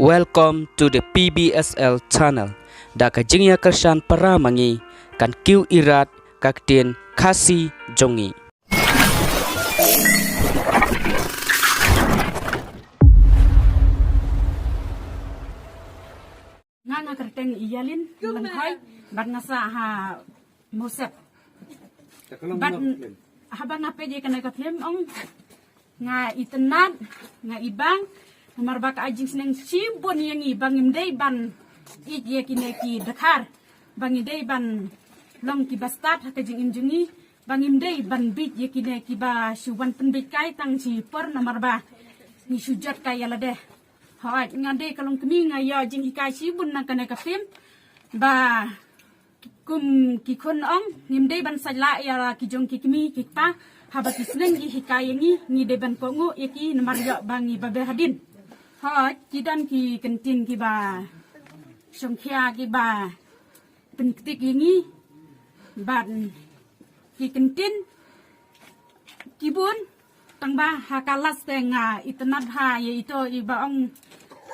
Welcome to the PBSL channel. Da kajingya kersan para mangi kan kiu irat kaktin kasi jongi. Nga kerteng iyalin langhai bat ngasa ha mosep bat habang ape je kana katlem ong nga itenat nga ibang marbak ajing seneng sibon yang ibang imdei ban ije kine ki dakar bang idei ban long ki bastat hakajing injungi bang imdei ban bit ye kine ki ba suwan penbit kai tang si per namarba ni sujat kai alade hoi ngade kalong kemi ngayo jing hikai sibun nang kana kafim ba kum ki khon ong ngimdei ban sajla ya ki jong ki kemi ki pa haba ki seneng ki hikai ngi de ban ko ngu ki namaryo bangi babe hadin hoi kidan ki kentin ki ba songkhia ki ba pentik ngi ban ki kentin kibun tang ba hakalas tenga itenat ha ye ito iba ong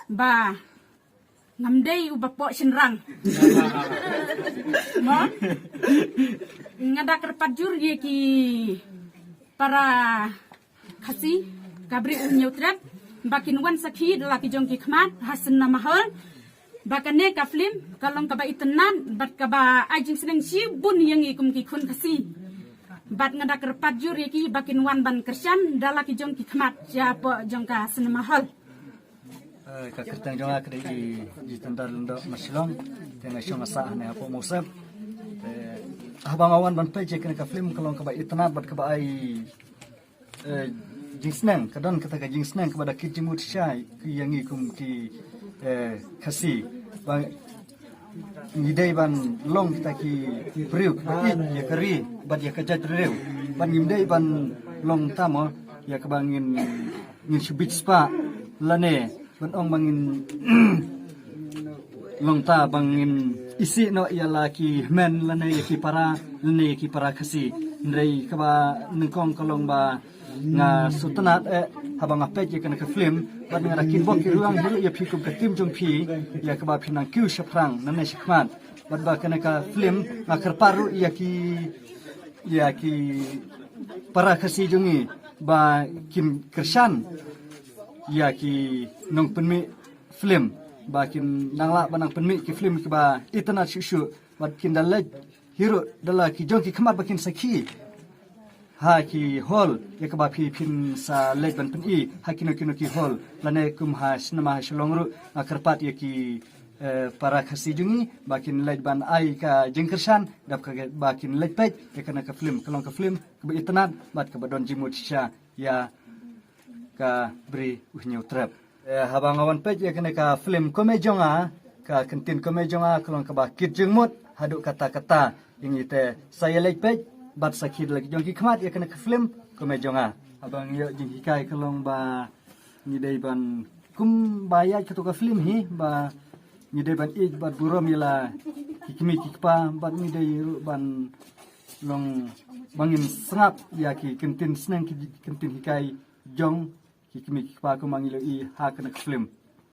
ba ngamdei uba po sinrang mo ngada kerpat jur ye ki para khasi kabri unyutrat bakin wan sakhi dala ki jong ki khmat hasan namahal bakane kaflim kalong kaba itenan bat kaba ajing seneng sibun yang ikum ki khun khasi bat ngada kerpat jur ye ki bakin wan ban kersan dala ki jong ki khmat ja po jong ka senamahal ka kertang jonga kede di tendar lendo masilong tenga shong asa ne apo mosep habang awan ban pe je kena ka film kalong ka ba itna bat ka ba ai jingsnang kadon kata ka jingsnang kepada kijimut syai ki yangi kum ki khasi bang ngidai ban long kita ki priuk ya kari bat ya kajat rew ban ngidai ban long tamo ya kabangin ngin subit spa lane ban ong bangin long ta bangin isi no ya laki men lane ya ki para khasi ndrei kaba ningkong kalong ba nga sutanat habang apet ya kana ka film ban nga rakin bok ki ruang hiru ya phikum ka tim jong phi ya kaba phinang kyu shaprang nane shikman ban ba kana ka film nga karparu ya ki para khasi jongi ba kim kersan ya ki nong penmi film bakin nangla banang penmi ki film ki ba itana shushu bakin dalaj hero dala ki jong ki khamat bakin sakhi ha ki hall ya ka ba phi phin sa lej ban pen i ha kino ki hall lane kum ha sinema shlongru akarpat ya ki para khasi jungi bakin lej ban ai ka jengkersan dap ka bakin lej pej ya kana ka film kalong ka film ka itana bat ka badon jimut sha ya ka beri uhnyo trap habang awan pej ya kena ka film komejonga ka kentin komejonga kalong ka bakit jengmut haduk kata-kata yang ite saya lej pej bat sakit lagi jong ki khmat ya kena ka film komejonga abang yo jing hikai kalong ba ngidai ban kum bayat ka to ka film hi ba ngidai ban ij bat burom yala hikmi kikpa bat ngidai ban long bangin sengap ya ki kentin senang ki kentin hikai jong hikmi kikpa ko mangilo i ha kena film